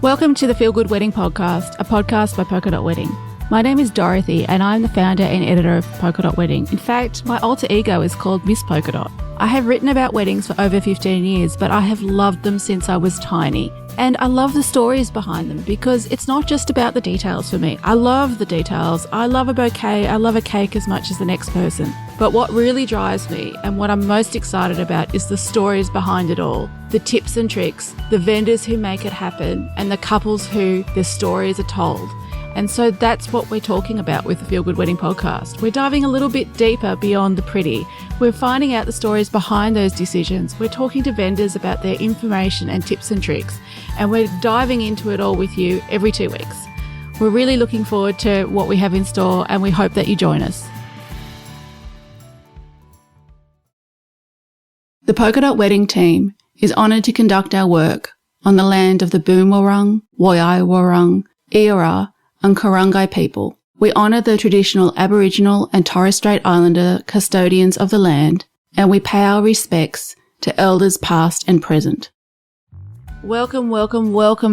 Welcome to the Feel Good Wedding Podcast, a podcast by Polka Dot Wedding. My name is Dorothy and I'm the founder and editor of Polka Dot Wedding. In fact, my alter ego is called Miss Polka Dot. I have written about weddings for over 15 years, but I have loved them since I was tiny. And I love the stories behind them because it's not just about the details for me. I love the details. I love a bouquet. I love a cake as much as the next person. But what really drives me and what I'm most excited about is the stories behind it all. The tips and tricks, the vendors who make it happen, and the couples who their stories are told. And so that's what we're talking about with the Feel Good Wedding Podcast. We're diving a little bit deeper beyond the pretty. We're finding out the stories behind those decisions. We're talking to vendors about their information and tips and tricks. And we're diving into it all with you every 2 weeks. We're really looking forward to what we have in store and we hope that you join us. The Polka Dot Wedding team is honoured to conduct our work on the land of the Boonwurrung, Woiwurrung, Eora, and Kurungay people. We honour the traditional Aboriginal and Torres Strait Islander custodians of the land, and we pay our respects to elders past and present. Welcome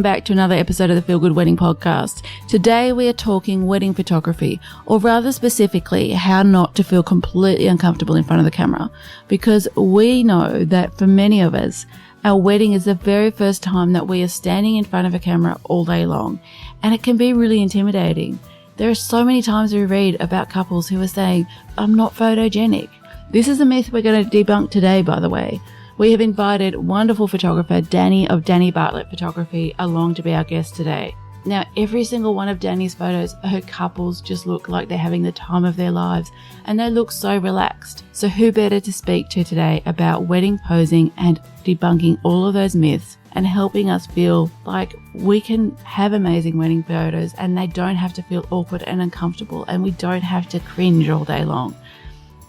back to another episode of the Feel Good Wedding Podcast. Today we are talking wedding photography, or rather specifically, how not to feel completely uncomfortable in front of the camera, because we know that for many of us, our wedding is the very first time that we are standing in front of a camera all day long, and it can be really intimidating. There are so many times we read about couples who are saying, I'm not photogenic. This is a myth we're going to debunk today, by the way. We have invited wonderful photographer Dani of Dani Bartlett Photography along to be our guest today. Now, every single one of Dani's photos, her couples just look like they're having the time of their lives, and they look so relaxed. So who better to speak to today about wedding posing and debunking all of those myths and helping us feel like we can have amazing wedding photos and they don't have to feel awkward and uncomfortable and we don't have to cringe all day long.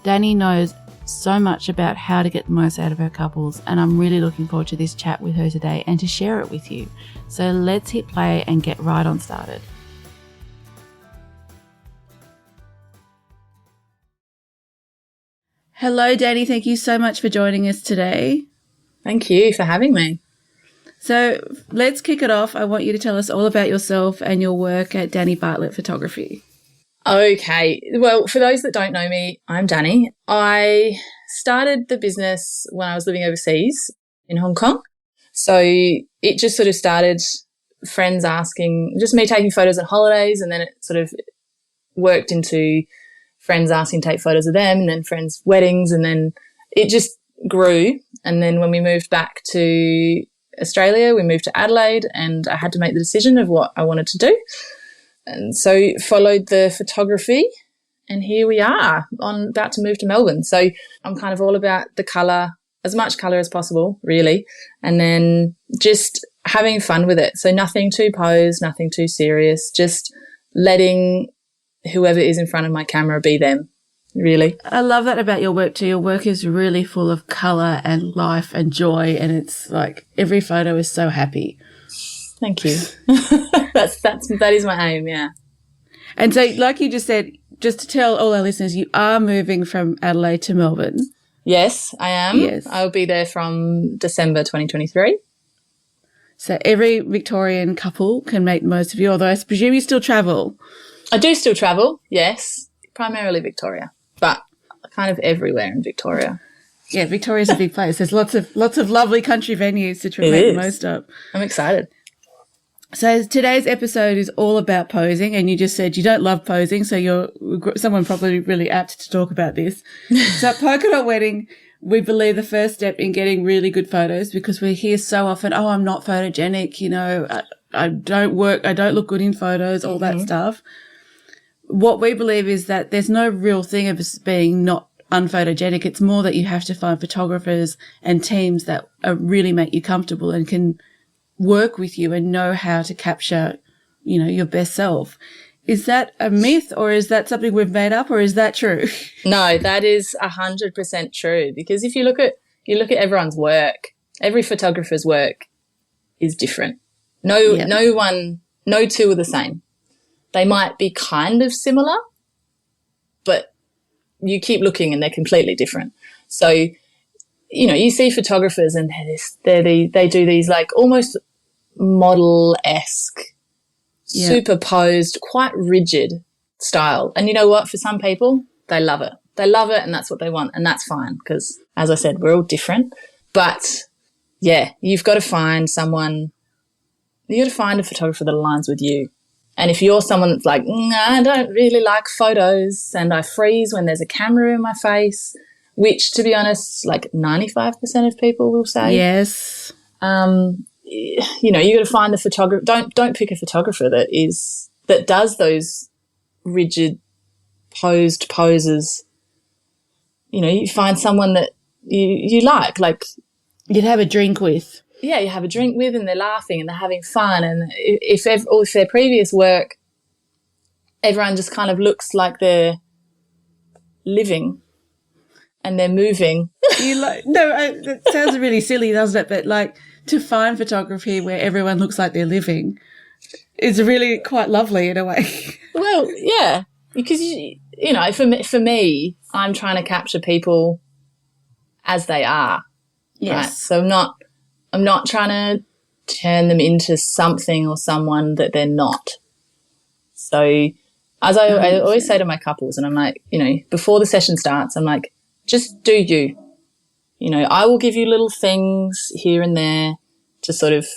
Dani knows so much about how to get the most out of her couples, and I'm really looking forward to this chat with her today and to share it with you. So let's hit play and get right on started. Hello, Dani. Thank you so much for joining us today. Thank you for having me. So let's kick it off. I want you to tell us all about yourself and your work at Dani Bartlett Photography. Okay. Well, for those that don't know me, I'm Dani. I started the business when I was living overseas in Hong Kong. So it just sort of started friends asking, just me taking photos on holidays, and then it sort of worked into friends asking to take photos of them, and then friends' weddings, and then it just grew. And then when we moved back to Australia, we moved to Adelaide, and I had to make the decision of what I wanted to do. And so followed the photography, and here we are about to move to Melbourne. So I'm kind of all about the colour, as much colour as possible, really, and then just having fun with it. So nothing too posed, nothing too serious, just letting whoever is in front of my camera be them, really. I love that about your work too. Your work is really full of colour and life and joy, and it's like every photo is so happy. Thank you. That is my aim, yeah. And so, like you just said, just to tell all our listeners, you are moving from Adelaide to Melbourne. Yes, I am. Yes. I'll be there from December 2023. So every Victorian couple can make the most of you, although I presume you still travel. I do still travel, yes, primarily Victoria, but kind of everywhere in Victoria. Yeah, Victoria's a big place. There's lots of lovely country venues to make the most of. I'm excited. So today's episode is all about posing, and you just said you don't love posing, so you're someone probably really apt to talk about this. So at Polka Dot Wedding, we believe the first step in getting really good photos, because we hear so often, oh, I'm not photogenic, you know, I don't look good in photos, all that stuff. What we believe is that there's no real thing of being not unphotogenic. It's more that you have to find photographers and teams that really make you comfortable and can work with you and know how to capture, you know, your best self. Is that a myth, or is that something we've made up, or is that true? No, that is 100% true, because if you look at everyone's work, every photographer's work is different. No two are the same. They might be kind of similar, but you keep looking and they're completely different. So, you know, you see photographers and they do these like almost model-esque, superposed, quite rigid style. And you know what? For some people, they love it. They love it and that's what they want, and that's fine because, as I said, we're all different. But, yeah, you've got to find a photographer that aligns with you. And if you're someone that's like, I don't really like photos and I freeze when there's a camera in my face, which, to be honest, like 95% of people will say. Yes. You know, you got to find the photographer. Don't pick a photographer that does those rigid posed poses. You know, you find someone that you like you'd have a drink with. Yeah, you have a drink with and they're laughing and they're having fun. And if their previous work, everyone just kind of looks like they're living and they're moving. That sounds really silly, doesn't it? But like to find photography where everyone looks like they're living is really quite lovely in a way. Well, yeah, because you know, for me, I'm trying to capture people as they are. Yes. Right? So I'm not trying to turn them into something or someone that they're not. So as I always say to my couples, and I'm like, you know, before the session starts, I'm like, just do you. You know, I will give you little things here and there to sort of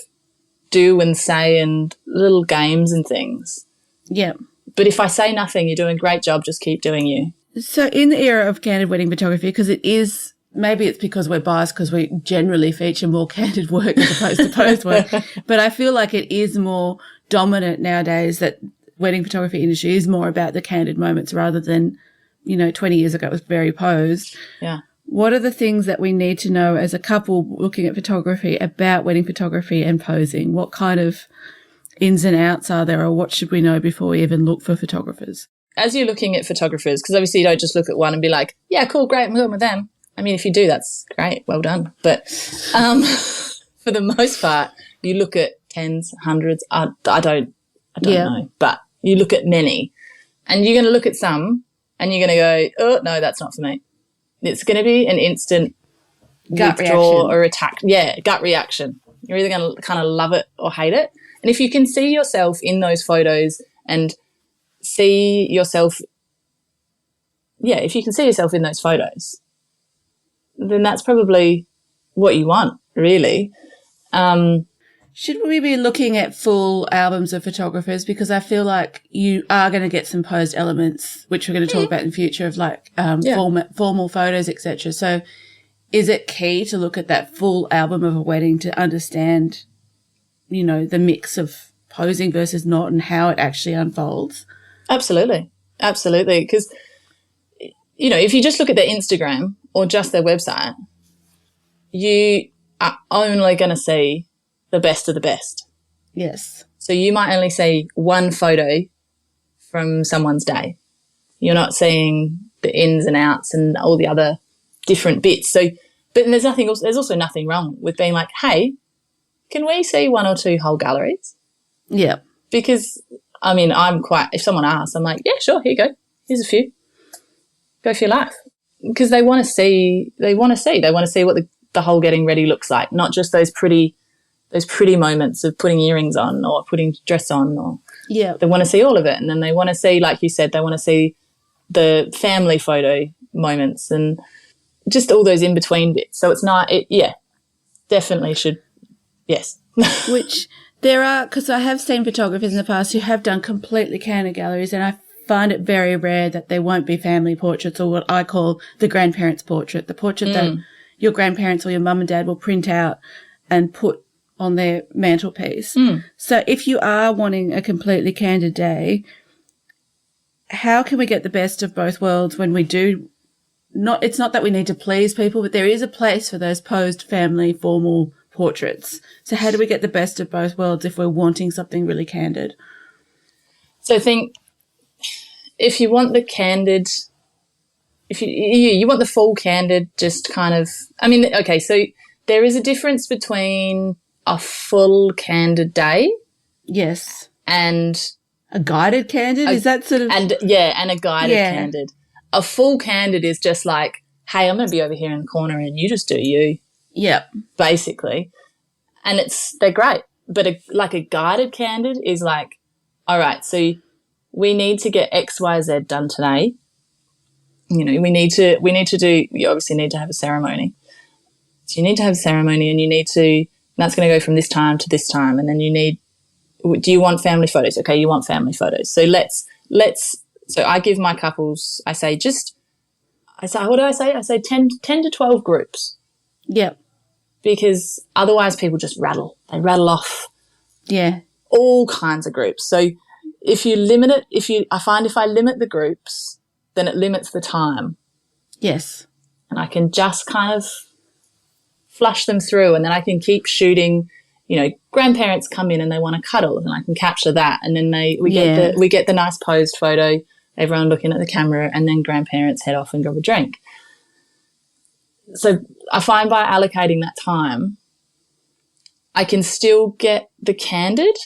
do and say and little games and things. Yeah. But if I say nothing, you're doing a great job, just keep doing you. So in the era of candid wedding photography, because it is, maybe it's because we're biased because we generally feature more candid work as opposed to posed work, but I feel like it is more dominant nowadays that wedding photography industry is more about the candid moments rather than, you know, 20 years ago it was very posed. Yeah. What are the things that we need to know as a couple looking at photography about wedding photography and posing? What kind of ins and outs are there, or what should we know before we even look for photographers? As you're looking at photographers, because obviously you don't just look at one and be like, yeah, cool, great, I'm going with them. I mean, if you do, that's great, well done. But for the most part, you look at tens, hundreds. I don't know, but you look at many, and you're going to look at some, and you're going to go, oh no, that's not for me. It's going to be an instant gut withdrawal reaction. or attack. Yeah, gut reaction. You're either going to kind of love it or hate it. And if you can see yourself in those photos and see yourself, if you can see yourself in those photos, then that's probably what you want, really. Should we be looking at full albums of photographers? Because I feel like you are going to get some posed elements, which we're going to talk about in the future, of like formal photos, etc. So is it key to look at that full album of a wedding to understand, you know, the mix of posing versus not and how it actually unfolds? Absolutely. Because, you know, if you just look at their Instagram or just their website, you are only going to see the best of the best. Yes. So you might only see one photo from someone's day. You're not seeing the ins and outs and all the other different bits. So, but there's also nothing wrong with being like, hey, can we see one or two whole galleries? Yeah. Because, I mean, if someone asks, I'm like, yeah, sure, here you go. Here's a few. Go for your life. Because they want to see what the whole getting ready looks like, not just those pretty moments of putting earrings on or putting dress on, or they want to see all of it. And then they want to see, like you said, they want to see the family photo moments and just all those in-between bits. So it's not, definitely should, yes. Which there are, because I have seen photographers in the past who have done completely candid galleries, and I find it very rare that they won't be family portraits, or what I call the grandparents' portrait, the portrait that your grandparents or your mum and dad will print out and put on their mantelpiece. So if you are wanting a completely candid day, how can we get the best of both worlds when we do not, it's not that we need to please people, but there is a place for those posed family formal portraits. So how do we get the best of both worlds if we're wanting something really candid? So I think if you want the candid, if you want the full candid, just kind of, I mean, okay, so there is a difference between a full candid day. Yes. And a guided candid? Is that sort of? And a guided candid. A full candid is just like, hey, I'm going to be over here in the corner and you just do you. Yep. Basically. And they're great. But like a guided candid is like, all right, so we need to get X, Y, Z done today. You know, we need to do, you obviously need to have a ceremony. So you need to have a ceremony and that's going to go from this time to this time. And then do you want family photos? Okay, you want family photos. So so I give my couples, what do I say? I say 10 to 12 groups. Yep. Because otherwise people just rattle. They rattle off. Yeah. All kinds of groups. So if you limit it, I find if I limit the groups, then it limits the time. Yes. And I can just kind of flush them through, and then I can keep shooting. You know, grandparents come in and they want to cuddle, and I can capture that, and then we get the nice posed photo, everyone looking at the camera, and then grandparents head off and grab a drink. So I find by allocating that time, I can still get the candid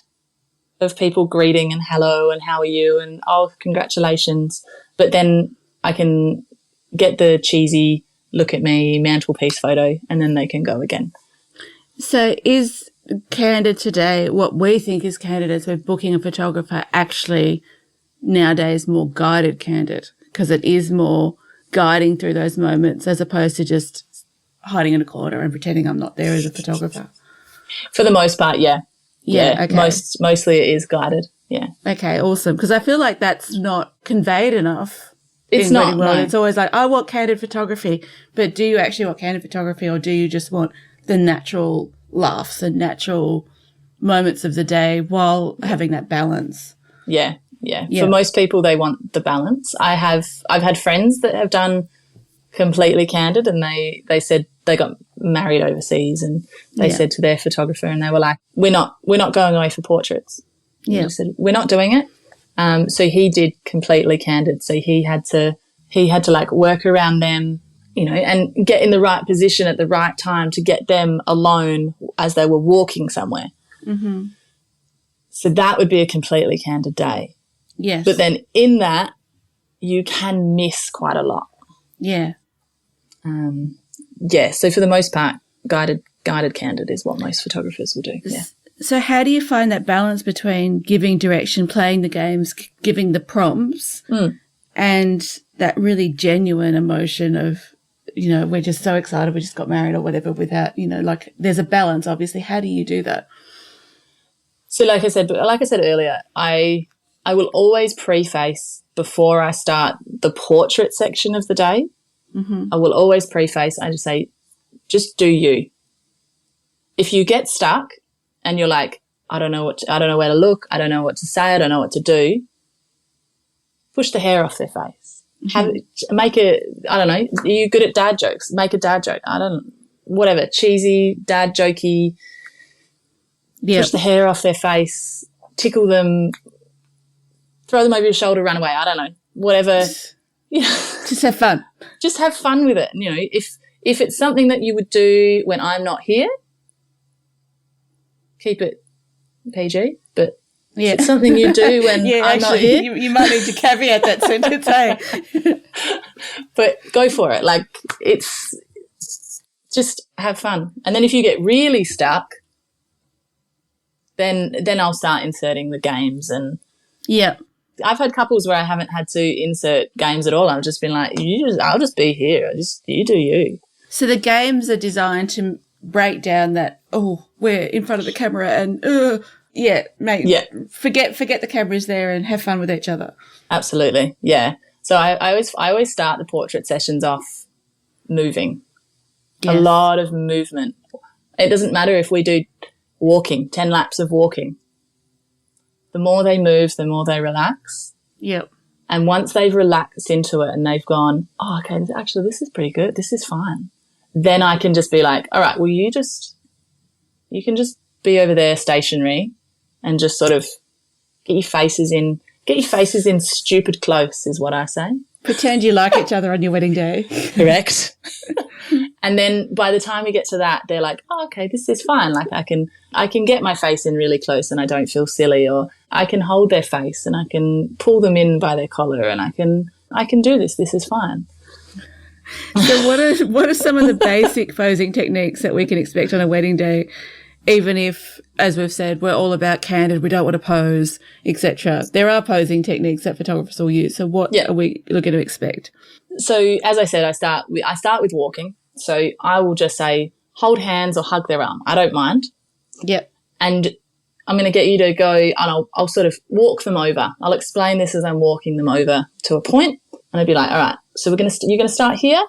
of people greeting and hello and how are you and oh, congratulations. But then I can get the cheesy look at me mantelpiece photo, and then they can go again. So is candid today, what we think is candid as we're booking a photographer, actually nowadays more guided candid, because it is more guiding through those moments as opposed to just hiding in a corner and pretending I'm not there as a photographer? For the most part, yeah. Yeah, okay. Mostly it is guided, yeah. Okay, awesome, because I feel like that's not conveyed enough. It's not, no. It's always like, I want candid photography, but do you actually want candid photography, or do you just want the natural laughs and natural moments of the day while having that balance? Yeah. For most people, they want the balance. I've had friends that have done completely candid, and they said they got married overseas, and they said to their photographer, and they were like, we're not going away for portraits. Yeah. They said, we're not doing it. So he did completely candid. So he had to like work around them, you know, and get in the right position at the right time to get them alone as they were walking somewhere. Mm-hmm. So that would be a completely candid day. Yes. But then in that, you can miss quite a lot. Yeah. So for the most part, guided candid is what most photographers will do. Yeah. So how do you find that balance between giving direction, playing the games, giving the prompts, and that really genuine emotion of, you know, we're just so excited, we just got married or whatever, without, you know, like there's a balance, obviously. How do you do that? So like I said earlier, I will always preface before I start the portrait section of the day. Mm-hmm. I will always preface. I just say, just do you. If you get stuck and you're like, I don't know where to look, I don't know what to say, I don't know what to do, push the hair off their face. Mm-hmm. I don't know, are you good at dad jokes? Make a dad joke. Whatever, cheesy, dad jokey. Yep. Push the hair off their face, tickle them, throw them over your shoulder, run away. I don't know, whatever. Just have fun. Just have fun with it. You know, if it's something that you would do when I'm not here, keep it PG. But if it's something you do when I'm not here, you might need to caveat that sentence, hey? But go for it. Like, it's just have fun. And then if you get really stuck, then I'll start inserting the games. And I've had couples where I haven't had to insert games at all. I've just been like, I'll just be here. You do you. So the games are designed to break down that, we're in front of the camera and, forget the camera's there and have fun with each other. Absolutely, yeah. So I always start the portrait sessions off moving. Yes. A lot of movement. It doesn't matter if we do walking, 10 laps of walking. The more they move, the more they relax. Yep. And once they've relaxed into it and they've gone, okay, actually this is pretty good, this is fine, then I can just be like, all right, well, you can just be over there stationary and just sort of get your faces in stupid close is what I say. Pretend you like each other on your wedding day. Correct. And then by the time we get to that, they're like, okay, this is fine. Like I can get my face in really close and I don't feel silly, or I can hold their face and I can pull them in by their collar and I can do this. This is fine. So what are some of the basic posing techniques that we can expect on a wedding day? even if, as we've said, we're all about candid, we don't want to pose, etc. There are posing techniques that photographers will use. So what are we looking to expect? So as I said, I start with walking. So I will just say hold hands or hug their arm. I don't mind. Yep. And I'm going to get you to go and I'll sort of walk them over. I'll explain this as I'm walking them over to a point, and I'll be like, all right, so you're going to start here,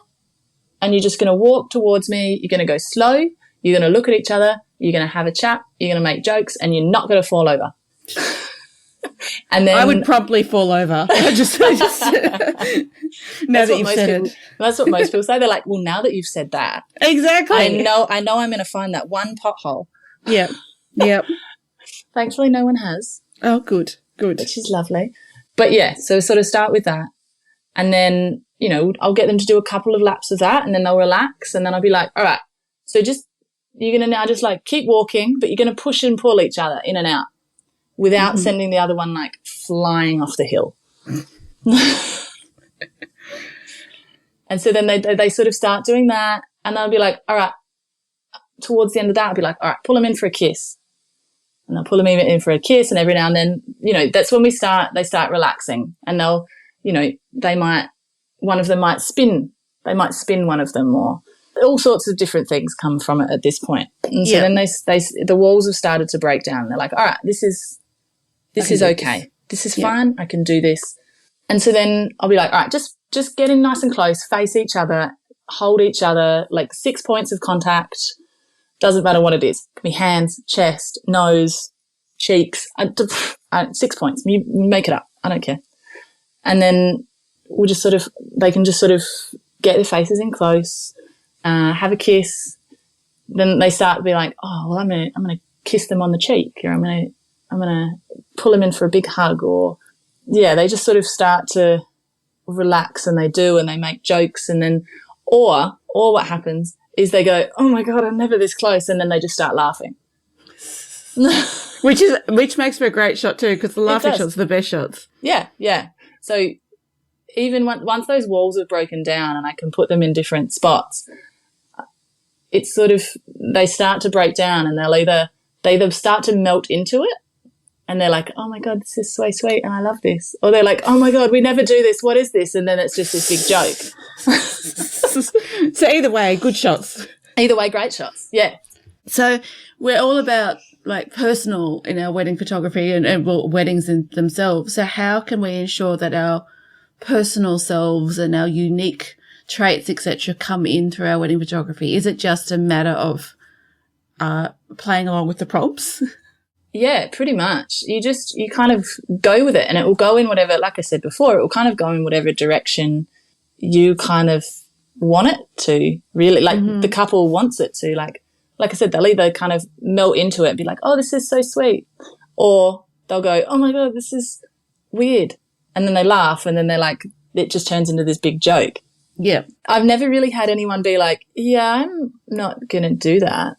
and you're just going to walk towards me. You're going to go slow. You're going to look at each other. You're going to have a chat. You're going to make jokes, and you're not going to fall over. And then I would promptly fall over. now that you've said it. That's what most people say. They're like, well, now that you've said that. Exactly. I know I'm going to find that one pothole. Yep. Yep. Thankfully, no one has. Oh, good. Which is lovely. But yeah, so sort of start with that. And then, you know, I'll get them to do a couple of laps of that, and then they'll relax. And then I'll be like, all right, so you're going to now just like keep walking, but you're going to push and pull each other in and out without sending the other one like flying off the hill. And so then they sort of start doing that, and I'll be like, all right, towards the end of that, I'll be like, all right, pull them in for a kiss. And I'll pull them in for a kiss, and every now and then, you know, that's when they start relaxing, and they'll, you know, one of them might spin. They might spin one of them, or all sorts of different things come from it at this point. And so then the walls have started to break down. They're like, all right, this is okay. This is fine. I can do this. And so then I'll be like, all right, just get in nice and close, face each other, hold each other, like 6 points of contact. Doesn't matter what it is. It can be hands, chest, nose, cheeks. 6 points. You make it up. I don't care. And then they can just sort of get their faces in close, have a kiss. Then they start to be like, oh, well, I'm gonna kiss them on the cheek, or I'm gonna pull them in for a big hug, or they just sort of start to relax, and they make jokes, and then or what happens is they go, oh my God, I'm never this close, and then they just start laughing. which makes for a great shot too, because the laughing shots are the best shots. Yeah. So even once those walls have broken down and I can put them in different spots, it's sort of, they start to break down, and they either start to melt into it, and they're like, oh my God, this is so sweet and I love this. Or they're like, oh my God, we never do this. What is this? And then it's just this big joke. So either way, good shots. Either way, great shots. Yeah. So we're all about like personal in our wedding photography and weddings in themselves. So how can we ensure that our personal selves and our unique traits, etc., come in through our wedding photography? Is it just a matter of playing along with the prompts? Yeah, pretty much. You kind of go with it, and it will go in whatever, like I said before, it will kind of go in whatever direction you kind of want it to, really. Like the couple wants it to. Like I said, they'll either kind of melt into it and be like, oh, this is so sweet. Or they'll go, oh my God, this is weird. And then they laugh, and then they're like, it just turns into this big joke. Yeah. I've never really had anyone be like, yeah, I'm not going to do that.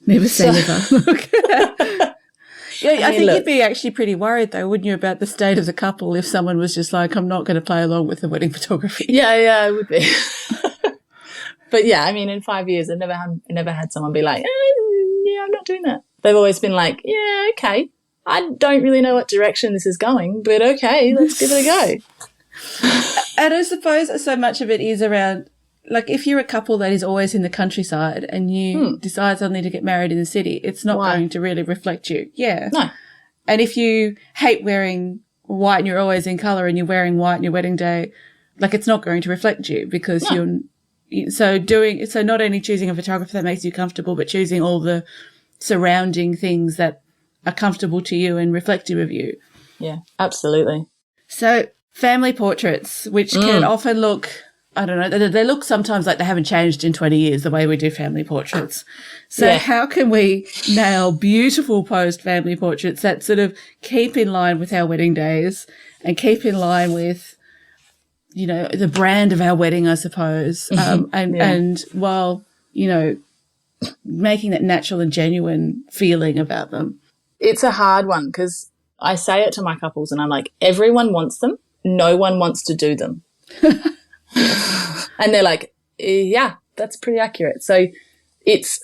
Never say never. I think you'd be actually pretty worried though, wouldn't you, about the state of the couple if someone was just like, I'm not going to play along with the wedding photography. Yeah, I would be. But yeah, I mean, in 5 years, I've never had someone be like, yeah, I'm not doing that. They've always been like, yeah, okay. I don't really know what direction this is going, but okay, let's give it a go. And I suppose so much of it is around, like, if you're a couple that is always in the countryside and you decide suddenly to get married in the city, it's not going to really reflect you. Yeah. No. And if you hate wearing white and you're always in colour and you're wearing white on your wedding day, like, it's not going to reflect you because so not only choosing a photographer that makes you comfortable, but choosing all the surrounding things that are comfortable to you and reflective of you. Yeah, absolutely. So family portraits, which can often look, I don't know, they look sometimes like they haven't changed in 20 years, the way we do family portraits. So how can we nail beautiful posed family portraits that sort of keep in line with our wedding days and keep in line with, you know, the brand of our wedding, I suppose, and while, you know, making that natural and genuine feeling about them? It's a hard one because I say it to my couples and I'm like, everyone wants them. No one wants to do them. And they're like, yeah, that's pretty accurate. So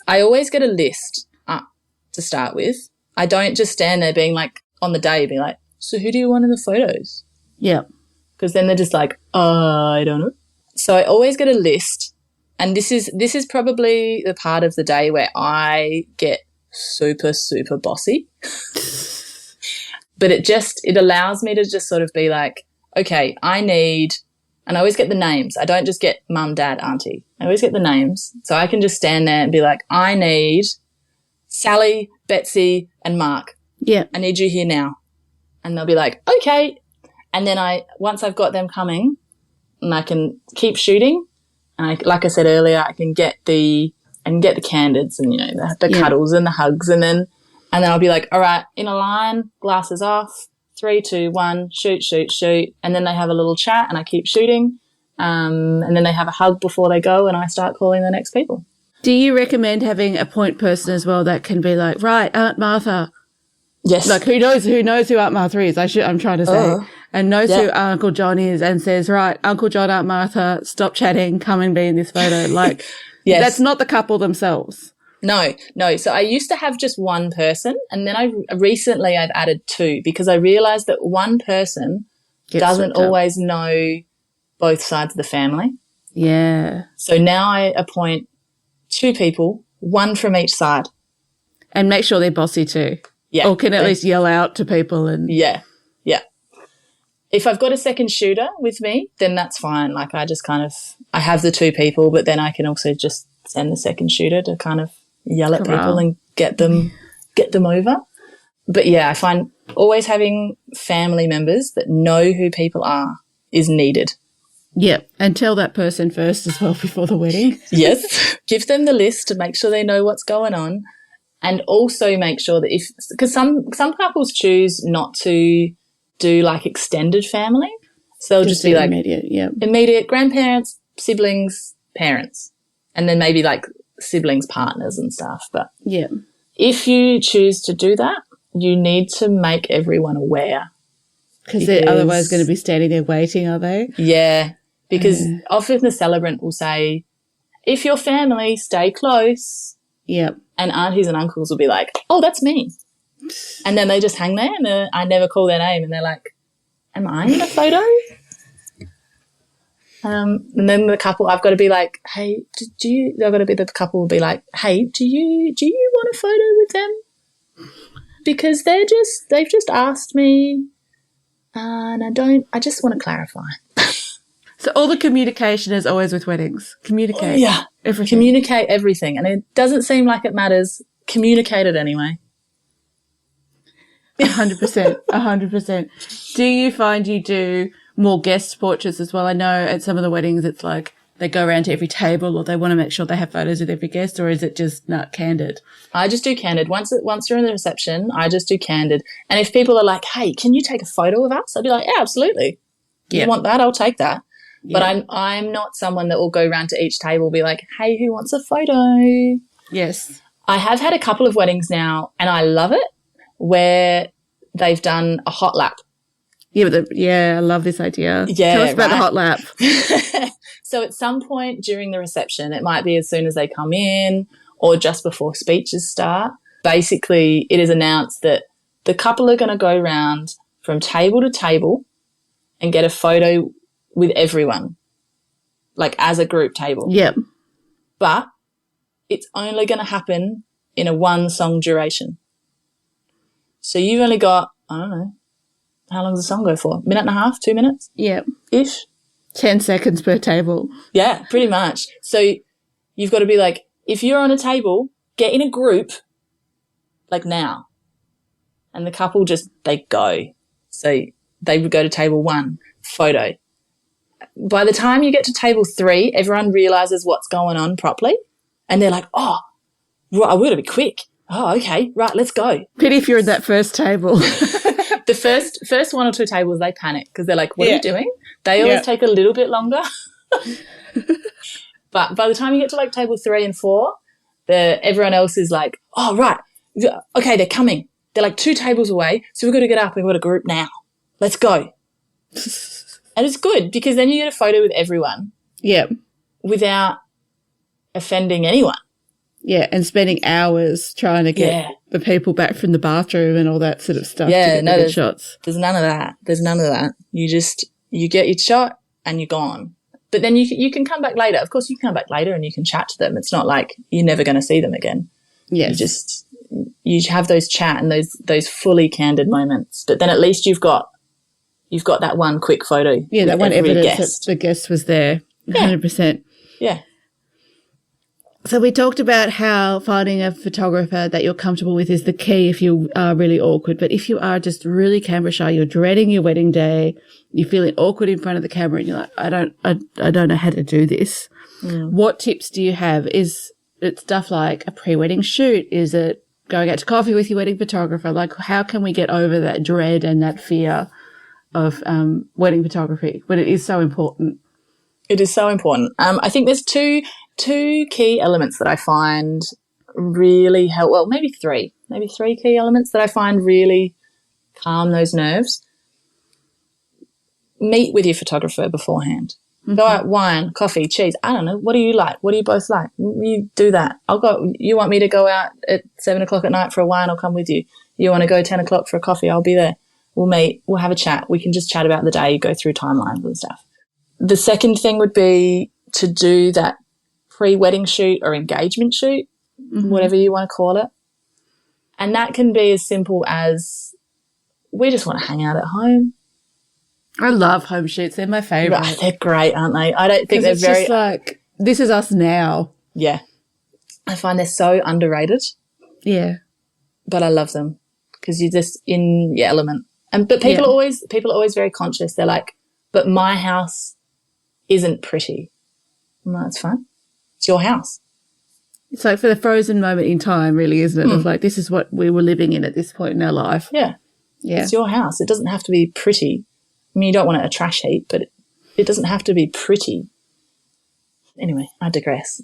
I always get a list up to start with. I don't just stand there being like on the day being like, so who do you want in the photos? Yeah. Because then they're just like, I don't know. So I always get a list, and this is probably the part of the day where I get super, super bossy. But it allows me to just sort of be like, okay, and I always get the names. I don't just get mum, dad, auntie. I always get the names. So I can just stand there and be like, I need Sally, Betsy, and Mark. Yeah. I need you here now. And they'll be like, okay. And then once I've got them coming, and I can keep shooting, and like I said earlier, I can get the candids and, the cuddles and the hugs, and then I'll be like, all right, in a line, glasses off, 3, 2, 1, shoot, shoot, shoot. And then they have a little chat and I keep shooting. And then they have a hug before they go, and I start calling the next people. Do you recommend having a point person as well that can be like, right, Aunt Martha? Yes. Like who knows who Aunt Martha is, I'm trying to say. And knows who Uncle John is and says, right, Uncle John, Aunt Martha, stop chatting, come and be in this photo. Like, yes. That's not the couple themselves. No. So I used to have just one person, and then I've added two, because I realised that one person doesn't always know both sides of the family. Yeah. So now I appoint 2 people, one from each side. And make sure they're bossy too. Yeah. Or can at least yell out to people and Yeah. If I've got a second shooter with me, then that's fine. Like I have the 2 people, but then I can also just send the second shooter to kind of yell at people and get them over. But yeah, I find always having family members that know who people are is needed. Yeah, and tell that person first as well before the wedding. Yes. Give them the list to make sure they know what's going on, and also make sure that because some couples choose not to do like extended family. So they'll just be like immediate grandparents, siblings, parents, and then maybe like siblings, partners and stuff. But yeah, if you choose to do that, you need to make everyone aware. Because they're otherwise going to be standing there waiting, are they? Yeah, because often the celebrant will say, if your family, stay close. Yep. And aunties and uncles will be like, oh, that's me. And then they just hang there, and I never call their name, and they're like, am I in a photo? And then the couple, I've got to be like, hey, the couple will be like, hey, do you want a photo with them? Because they've just asked me, and I just want to clarify. So all the communication is always with weddings. Communicate. Yeah. Everything. Communicate everything. And it doesn't seem like it matters. Communicate it anyway. 100%. 100%. Do you find you do more guest portraits as well? I know at some of the weddings it's like they go around to every table, or they want to make sure they have photos with every guest, or is it just not candid? I just do candid. Once you're in the reception, I just do candid. And if people are like, hey, can you take a photo of us? I'd be like, yeah, absolutely. Yeah. You want that? I'll take that. Yeah. But I'm not someone that will go around to each table and be like, hey, who wants a photo? Yes. I have had a couple of weddings now, and I love it, where they've done a hot lap. Yeah, I love this idea. Yeah, tell us about the hot lap. So at some point during the reception, it might be as soon as they come in or just before speeches start, basically it is announced that the couple are going to go around from table to table and get a photo with everyone, like as a group table. Yep. But it's only going to happen in a 1-song duration. So you've only got, I don't know, how long does the song go for? 1.5 minutes, 2 minutes? Yep. Ish. 10 seconds per table. Yeah, pretty much. So you've got to be like, if you're on a table, get in a group, like now. And the couple they go. So they would go to table 1, photo. By the time you get to table 3, everyone realises what's going on properly. And they're like, oh, right, we're going to be quick. Oh, okay, right, let's go. Pity if you're at that first table. The first 1 or 2 tables, they panic because they're like, what are you doing? They always take a little bit longer. But by the time you get to like table 3 and 4, everyone else is like, oh, right, okay, they're coming. They're like 2 tables away, so we've got to get up. We've got a group now. Let's go. And it's good because then you get a photo with everyone. Yeah. Without offending anyone. Yeah, and spending hours trying to get the people back from the bathroom and all that sort of stuff. Yeah, to get the good shots. There's none of that. You get your shot and you're gone. But then you can come back later. Of course, you can come back later and you can chat to them. It's not like you're never going to see them again. Yes. You have those chat and those fully candid moments. But then at least you've got that one quick photo. Yeah, that one evidence that the guest was there. 100%. Yeah. So we talked about how finding a photographer that you're comfortable with is the key if you are really awkward. But if you are just really camera shy, you're dreading your wedding day, you're feeling awkward in front of the camera and you're like, I don't know how to do this. What tips do you have? Is it stuff like a pre-wedding shoot? Is it going out to coffee with your wedding photographer? Like, how can we get over that dread and that fear of wedding photography when it is so important? It is so important. I think there's two key elements that I find really help. Well, maybe three key elements that I find really calm those nerves. Meet with your photographer beforehand. Go out, wine, coffee, cheese. I don't know. What do you like? What do you both like? You do that. You want me to go out at 7:00 at night for a wine? I'll come with you. You want to go 10:00 for a coffee? I'll be there. We'll meet. We'll have a chat. We can just chat about the day, go through timelines and stuff. The second thing would be to do that pre-wedding shoot or engagement shoot, whatever you want to call it. And that can be as simple as we just want to hang out at home. I love home shoots. They're my favourite. Right, they're great, aren't they? I don't think they're it's just like, this is us now. Yeah. I find they're so underrated. Yeah. But I love them because you're just in your element. But people are always very conscious. They're like, but my house isn't pretty. No, it's fine. It's your house. It's like for the frozen moment in time, really, isn't it? Of like, this is what we were living in at this point in our life. Yeah. Yeah. It's your house. It doesn't have to be pretty. I mean, you don't want it a trash heap, but it doesn't have to be pretty. Anyway, I digress.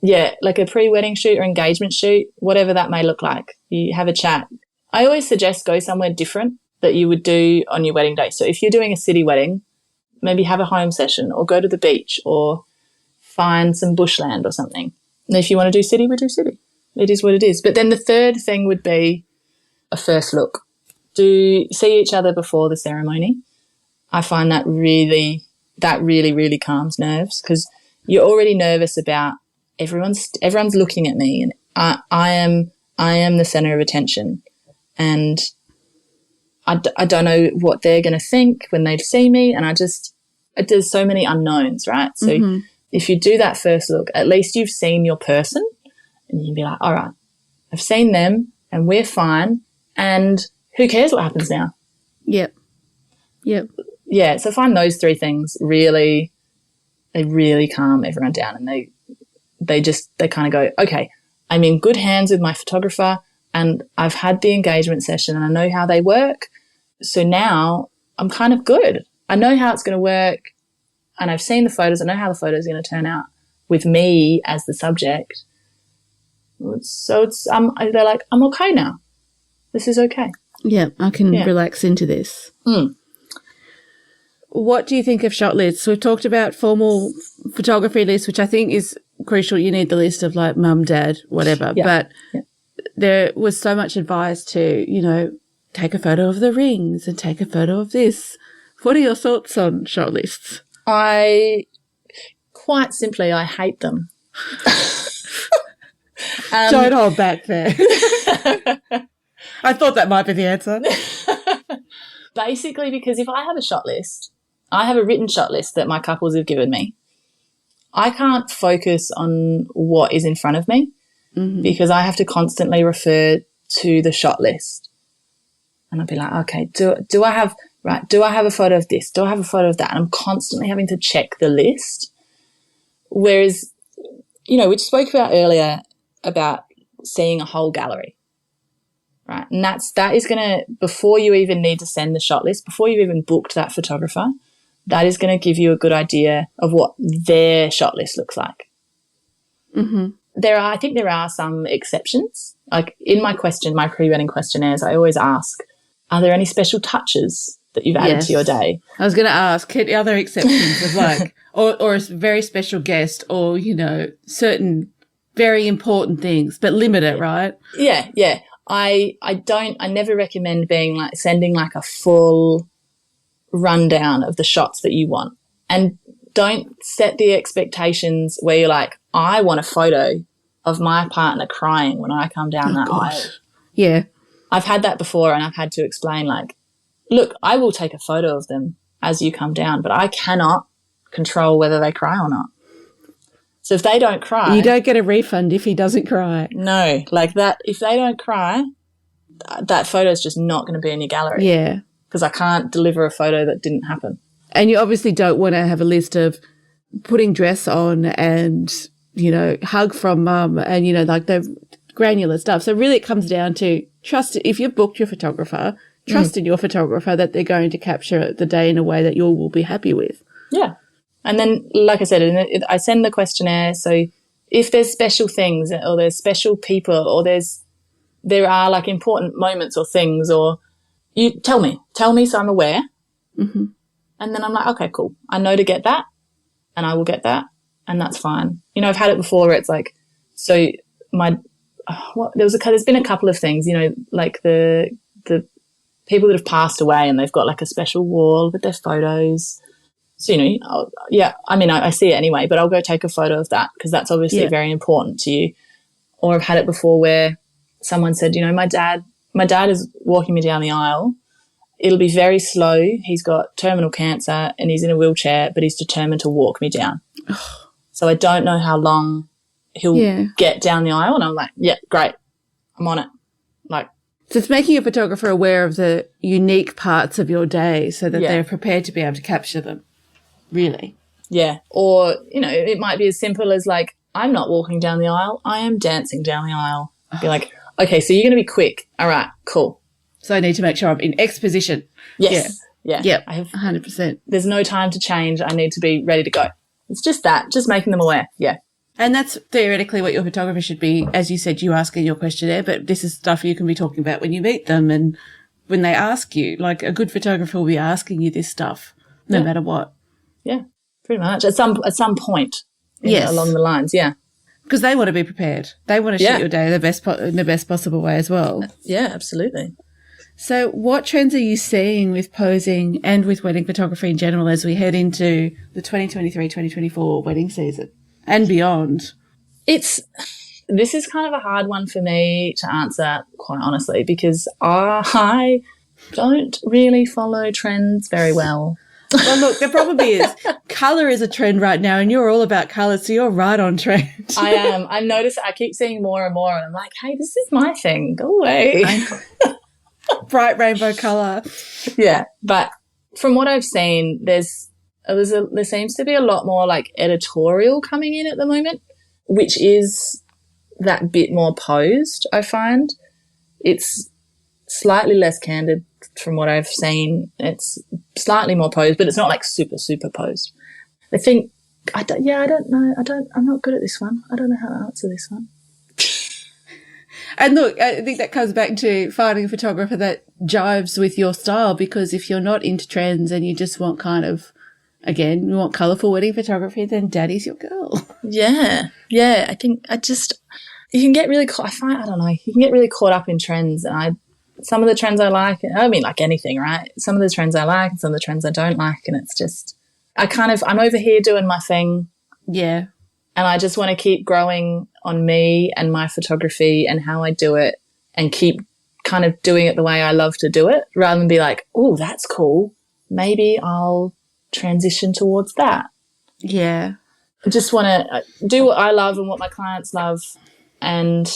Yeah, like a pre-wedding shoot or engagement shoot, whatever that may look like. You have a chat. I always suggest go somewhere different that you would do on your wedding day. So if you're doing a city wedding, maybe have a home session or go to the beach or find some bushland or something. And if you want to do city, we do city. It is what it is. But then the third thing would be a first look. Do see each other before the ceremony. I find that really, really calms nerves because you're already nervous about everyone's looking at me and I am the center of attention and I don't know what they're going to think when they see me and there's so many unknowns, right? So if you do that first look, at least you've seen your person and you can be like, all right, I've seen them and we're fine and who cares what happens now? Yep. Yeah, so I find those three things really calm everyone down and they kind of go, okay, I'm in good hands with my photographer and I've had the engagement session and I know how they work. So now I'm kind of good. I know how it's going to work and I've seen the photos. I know how the photos are going to turn out with me as the subject. So they're like, I'm okay now. This is okay. Yeah, I can relax into this. What do you think of shot lists? We've talked about formal photography lists, which I think is crucial. You need the list of like mum, dad, whatever. Yeah. But there was so much advice to, take a photo of the rings and take a photo of this. What are your thoughts on shot lists? Quite simply, I hate them. Don't hold back there. I thought that might be the answer. Basically, because if I have a shot list, I have a written shot list that my couples have given me. I can't focus on what is in front of me because I have to constantly refer to the shot list. And I'll be like, okay, do I have a photo of this? Do I have a photo of that? And I'm constantly having to check the list. Whereas, we spoke about earlier about seeing a whole gallery. Right. And that is going to, before you even need to send the shot list, before you've even booked that photographer, that is going to give you a good idea of what their shot list looks like. I think there are some exceptions. Like in my pre-wedding questionnaires, I always ask, are there any special touches that you've added to your day? I was going to ask, are there exceptions of like, or a very special guest or, certain very important things, but limit it, right? Yeah, yeah. I never recommend sending like a full rundown of the shots that you want. And don't set the expectations where you're like, I want a photo of my partner crying when I come down that aisle. Yeah. I've had that before, and I've had to explain, like, look, I will take a photo of them as you come down, but I cannot control whether they cry or not. So if they don't cry, you don't get a refund if he doesn't cry. No, like that. If they don't cry, that photo is just not going to be in your gallery. Yeah. Because I can't deliver a photo that didn't happen. And you obviously don't want to have a list of putting dress on and, you know, hug from mum and, you know, like the granular stuff. So really it comes down to trust. If you've booked your photographer, trust in your photographer that they're going to capture the day in a way that you will be happy with. Yeah. And then, like I said, I send the questionnaire. So if there's special things or there's special people or there are like important moments or things, or you tell me so I'm aware. Mm-hmm. And then I'm like, okay, cool. I know to get that and I will get that, and that's fine. You know, I've had it before where it's like, so there's been a couple of things, you know, like the people that have passed away and they've got like a special wall with their photos. So, you know, I mean, I see it anyway, but I'll go take a photo of that because that's obviously very important to you. Or I've had it before where someone said, you know, my dad is walking me down the aisle. It'll be very slow. He's got terminal cancer and he's in a wheelchair, but he's determined to walk me down. So I don't know how long he'll get down the aisle. And I'm like, yeah, great. I'm on it. Like, so it's making a photographer aware of the unique parts of your day so that they're prepared to be able to capture them. Really? Yeah. Or, you know, it might be as simple as like, I'm not walking down the aisle. I am dancing down the aisle. Be like, okay, so you're going to be quick. All right, cool. So I need to make sure I'm in X position. Yes. Yeah. Yeah. I have 100%. There's no time to change. I need to be ready to go. It's just that, just making them aware. Yeah. And that's theoretically what your photographer should be. As you said, you ask in your questionnaire, but this is stuff you can be talking about when you meet them and when they ask you. Like a good photographer will be asking you this stuff no matter what. Yeah, pretty much. At some point along the lines, yeah. Because they want to be prepared. They want to shoot your day in the best possible way as well. Yeah, absolutely. So what trends are you seeing with posing and with wedding photography in general as we head into the 2023-2024 wedding season and beyond? This is kind of a hard one for me to answer, quite honestly, because I don't really follow trends very well. Well, look, the problem is colour is a trend right now and you're all about colour, so you're right on trend. I am. I've noticed I keep seeing more and more and I'm like, hey, this is my thing. Go away. Bright rainbow colour. Yeah. But from what I've seen, there seems to be a lot more like editorial coming in at the moment, which is that bit more posed, I find. It's slightly less candid from what I've seen. It's slightly more posed, but it's not like super, super posed. I think, I don't know. I'm not good at this one. I don't know how to answer this one. And look, I think that comes back to finding a photographer that jives with your style, because if you're not into trends and you just want kind of, again, you want colourful wedding photography, then Daddy's your girl. Yeah. Yeah. I think you can get really caught, you can get really caught up in trends, and some of the trends I like, I mean, like anything, right? Some of the trends I like and some of the trends I don't like. And it's just, I'm over here doing my thing. Yeah. And I just want to keep growing on me and my photography and how I do it, and keep kind of doing it the way I love to do it, rather than be like, oh, that's cool. Maybe I'll transition towards that. Yeah. I just want to do what I love and what my clients love, and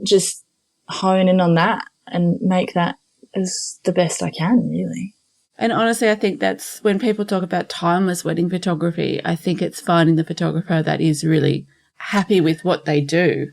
just hone in on that and make that as the best I can, really. And honestly, I think that's when people talk about timeless wedding photography, I think it's finding the photographer that is really happy with what they do,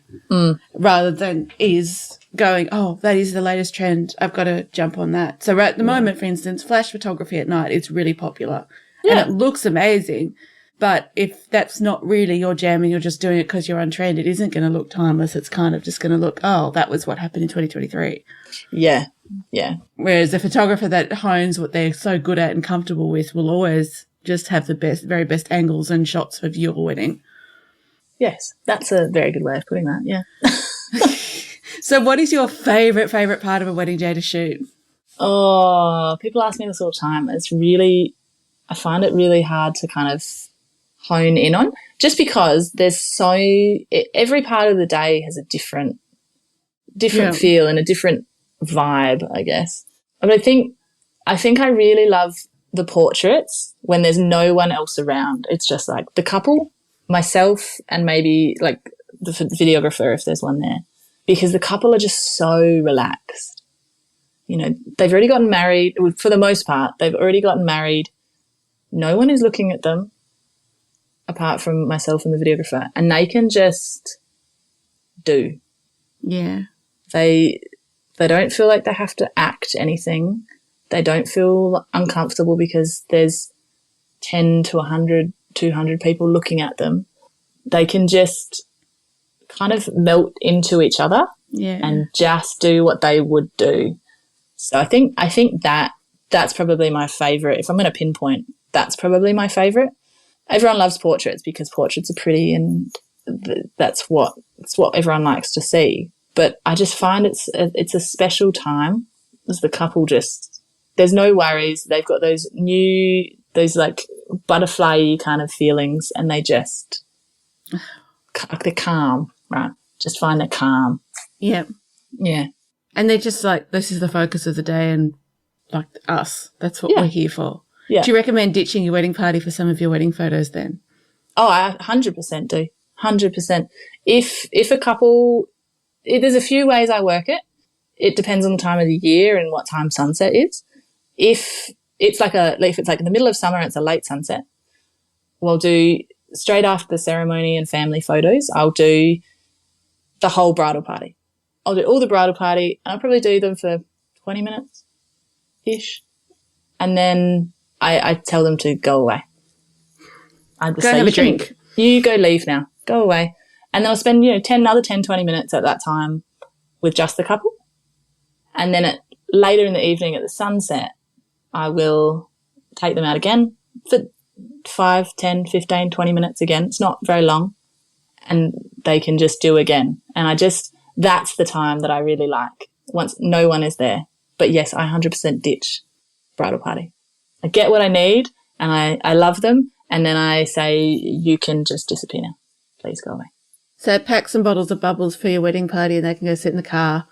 rather than is going, oh, that is the latest trend, I've got to jump on that. So at the moment, for instance, flash photography at night is really popular and it looks amazing. But if that's not really your jam and you're just doing it because you're on trend, it isn't going to look timeless. It's kind of just going to look, oh, that was what happened in 2023. Yeah, yeah. Whereas a photographer that hones what they're so good at and comfortable with will always just have the very best angles and shots of your wedding. Yes, that's a very good way of putting that, yeah. So what is your favourite part of a wedding day to shoot? Oh, people ask me this all the time. I find it really hard to kind of hone in on, just because every part of the day has a different feel and a different vibe, I guess. But I think I really love the portraits when there's no one else around. It's just like the couple, myself, and maybe like the videographer if there's one there, because the couple are just so relaxed. You know, they've already gotten married. For the most part, they've already gotten married. No one is looking at them apart from myself and the videographer, and they can just do. Yeah. They don't feel like they have to act anything. They don't feel uncomfortable because there's 10 to 100, 200 people looking at them. They can just kind of melt into each other and just do what they would do. So I think that's probably my favourite. If I'm going to pinpoint, that's probably my favourite. Everyone loves portraits because portraits are pretty, and it's what everyone likes to see. But I just find it's a special time as the couple there's no worries. They've got those like butterfly kind of feelings, and they're calm, right? Just find they're calm. Yeah. Yeah. And they're just like, this is the focus of the day, and like us, that's what we're here for. Yeah. Do you recommend ditching your wedding party for some of your wedding photos then? Oh, I 100% do. 100%. If a couple, there's a few ways I work it. It depends on the time of the year and what time sunset is. If it's like in the middle of summer and it's a late sunset, we'll do straight after the ceremony and family photos, I'll do the whole bridal party. I'll do all the bridal party, and I'll probably do them for 20 minutes-ish. And then I tell them to go away. I just go have a drink. You go leave now. Go away. And then I'll spend, 20 minutes at that time with just the couple. And then later in the evening at the sunset, I will take them out again for 5, 10, 15, 20 minutes again. It's not very long. And they can just do again. And that's the time that I really like, once no one is there. But yes, I 100% ditch bridal party. I get what I need, and I love them, and then I say, you can just disappear now. Please go away. So pack some bottles of bubbles for your wedding party, and they can go sit in the car,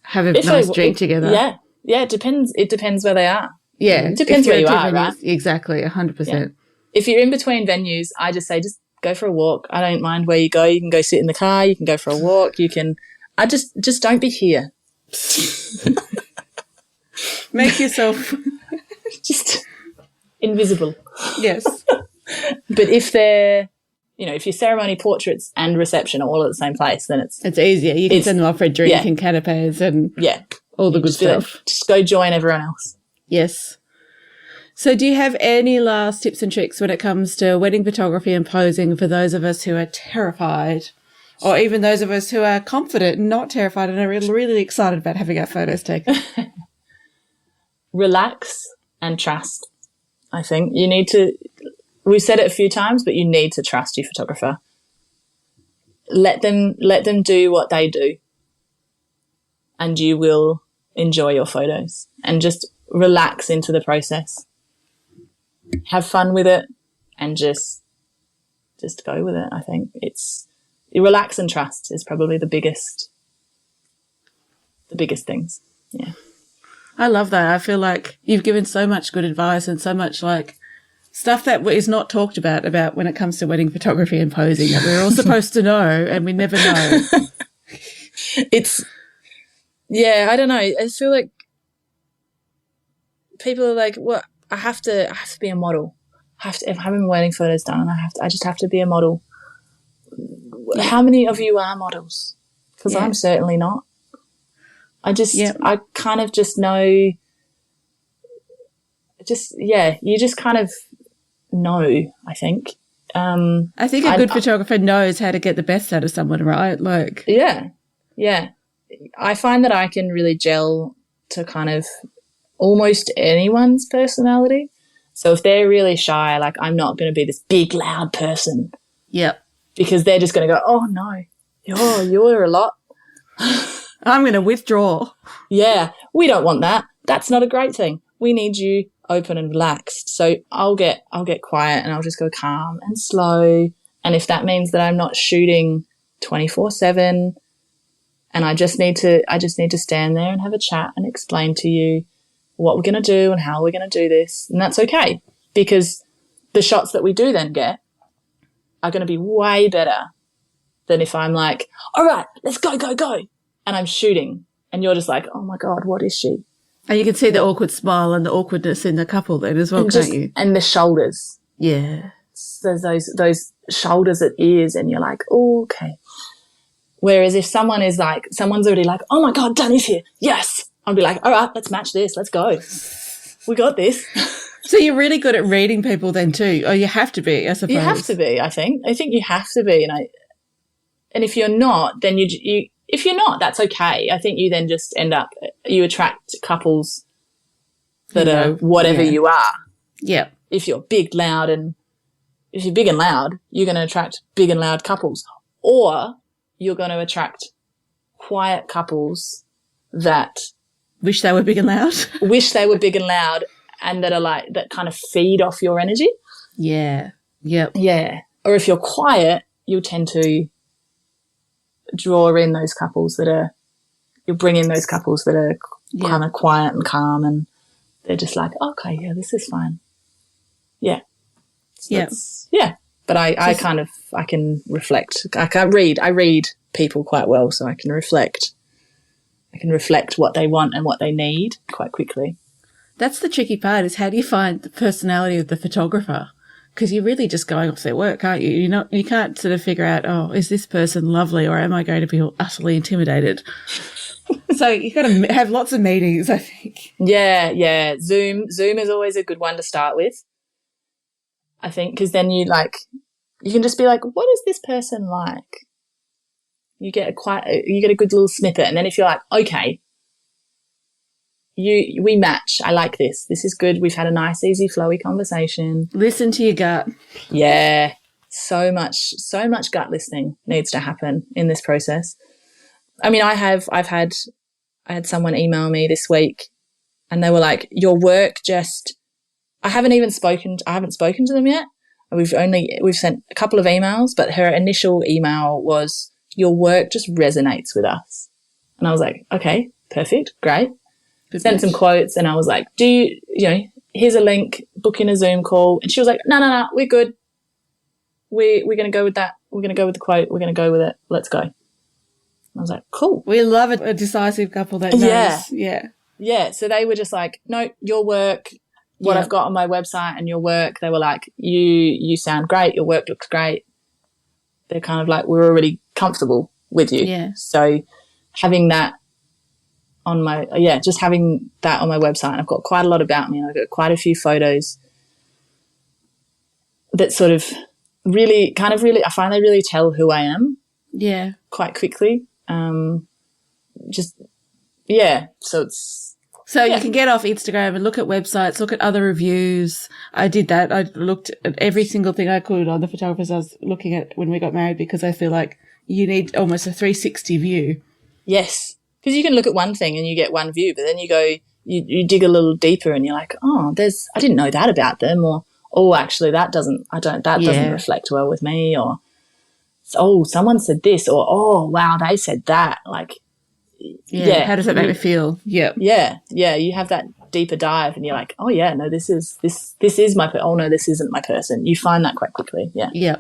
have a nice drink together. Yeah. Yeah, it depends. It depends where they are. Yeah. It depends where you are, venues, right? Exactly, 100%. Yeah. If you're in between venues, I just say, just go for a walk. I don't mind where you go. You can go sit in the car. You can go for a walk. I just don't be here. Make yourself just invisible. Yes. But if they're, if your ceremony, portraits and reception are all at the same place, then it's easier. You can send them off for a drink and canapes and all the good stuff. Just go join everyone else. Yes. So do you have any last tips and tricks when it comes to wedding photography and posing for those of us who are terrified, or even those of us who are confident and not terrified and are really excited about having our photos taken? Relax and trust. I think you need to, we've said it a few times, but you need to trust your photographer. Let them do what they do, and you will enjoy your photos, and just relax into the process. Have fun with it, and just go with it. I think relax and trust is probably the biggest things. Yeah. I love that. I feel like you've given so much good advice and so much like stuff that is not talked about when it comes to wedding photography and posing that we're all supposed to know, and we never know. I don't know. I feel like people are like, "What? I have to be a model. If I'm having wedding photos done, and I just have to be a model." How many of you are models? Because I'm certainly not. I kind of just know. You just kind of know. I think. I think a good photographer knows how to get the best out of someone, right? Like, yeah. I find that I can really gel to kind of almost anyone's personality. So if they're really shy, like I'm not going to be this big, loud person. Yep. because they're just going to go, oh, no, you're a lot. I'm going to withdraw. Yeah, we don't want that. That's not a great thing. We need you open and relaxed. So I'll get quiet and I'll just go calm and slow. And if that means that I'm not shooting 24/7 and I just need to stand there and have a chat and explain to you what we're going to do and how we're going to do this, and that's okay, because the shots that we do then get are going to be way better than if I'm like, all right, let's go, and I'm shooting and you're just like, oh my God, what is she? And you can see the awkward smile and the awkwardness in the couple then as well, can't you? And the shoulders. Yeah. So those shoulders at ears, and you're like, oh, okay. Whereas if someone's already like, oh my God, Dani's here. Yes. I'll be like, all right, let's match this. Let's go. We got this. So you're really good at reading people then too. Or you have to be, I suppose. You have to be, I think. I think you have to be. And if you're not, then if you're not, that's okay. I think you then just you attract couples that are whatever you are. Yeah. If you're big, loud, if you're big and loud, you're going to attract big and loud couples. Or you're going to attract quiet couples that wish they were big and loud. And that are like, that kind of feed off your energy. Yeah. Yep. Yeah. Or if you're quiet, you'll tend to draw in those couples you'll bring in those couples that are kind of quiet and calm, and they're just like, okay, yeah, this is fine. Yeah. Yeah. But I can reflect. I read people quite well, so I can reflect what they want and what they need quite quickly. That's the tricky part, is how do you find the personality of the photographer? Because you're really just going off their work, aren't you? You can't sort of figure out, oh, is this person lovely, or am I going to be utterly intimidated? So you've got to have lots of meetings, I think. Yeah. Zoom is always a good one to start with, I think, because then you can just be like, what is this person like? You get a good little snippet, and then if you're like, okay, we match. I like this. This is good. We've had a nice, easy, flowy conversation. Listen to your gut. Yeah. So much gut listening needs to happen in this process. I mean, I had someone email me this week, and they were like, your work I haven't spoken to them yet. We've sent a couple of emails, but her initial email was, your work just resonates with us. And I was like, okay, perfect, great. Sent some quotes, and I was like, here's a link, book in a Zoom call. And she was like, no, we're good. We're going to go with that. We're going to go with the quote. We're going to go with it. Let's go. And I was like, cool. We love a decisive couple that knows. Yeah. So they were just like, no, your work, what I've got on my website and your work, they were like, you sound great. Your work looks great. They're kind of like, we're already comfortable with you. Yeah. So having that having that on my website, and I've got quite a lot about me, and I've got quite a few photos that sort of really, I find they really tell who I am. Yeah. Quite quickly. So you can get off Instagram and look at websites, look at other reviews. I did that. I looked at every single thing I could on the photographers I was looking at when we got married, because I feel like you need almost a 360 view. Yes. Because you can look at one thing and you get one view, but then you go, you dig a little deeper and you're like, oh, I didn't know that about them, or, oh, actually that doesn't reflect well with me, or, oh, someone said this, or, oh, wow, they said that. Like, how does that make me feel? Yeah. You have that deeper dive and you're like, oh yeah, no, this is my, oh no, this isn't my person. You find that quite quickly. Yeah.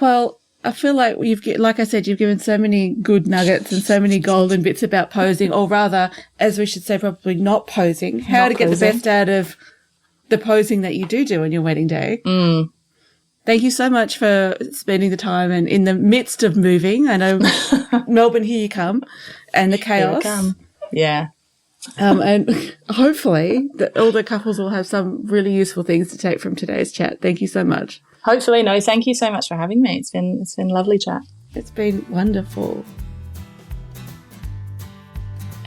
Well, I feel like you've given so many good nuggets and so many golden bits about posing, or rather, as we should say, probably not posing, get the best out of the posing that you do on your wedding day. Thank you so much for spending the time, and in the midst of moving, I know Melbourne, here you come, and the chaos. Here I come. Yeah. And hopefully that all the couples will have some really useful things to take from today's chat. Thank you so much. Hopefully. No, thank you so much for having me. It's been lovely chat. It's been wonderful.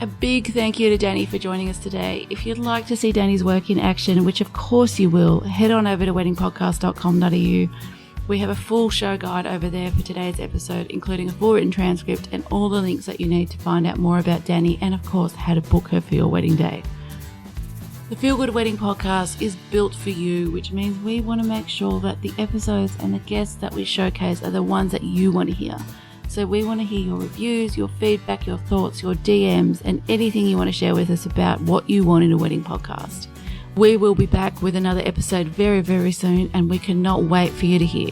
A big thank you to Dani for joining us today. If you'd like to see Dani's work in action, which of course you will, head on over to weddingpodcast.com.au. We have a full show guide over there for today's episode, including a full written transcript and all the links that you need to find out more about Dani and, of course, how to book her for your wedding day. The Feel Good Wedding Podcast is built for you, which means we want to make sure that the episodes and the guests that we showcase are the ones that you want to hear. So we want to hear your reviews, your feedback, your thoughts, your DMs, and anything you want to share with us about what you want in a wedding podcast. We will be back with another episode very, very soon, and we cannot wait for you to hear.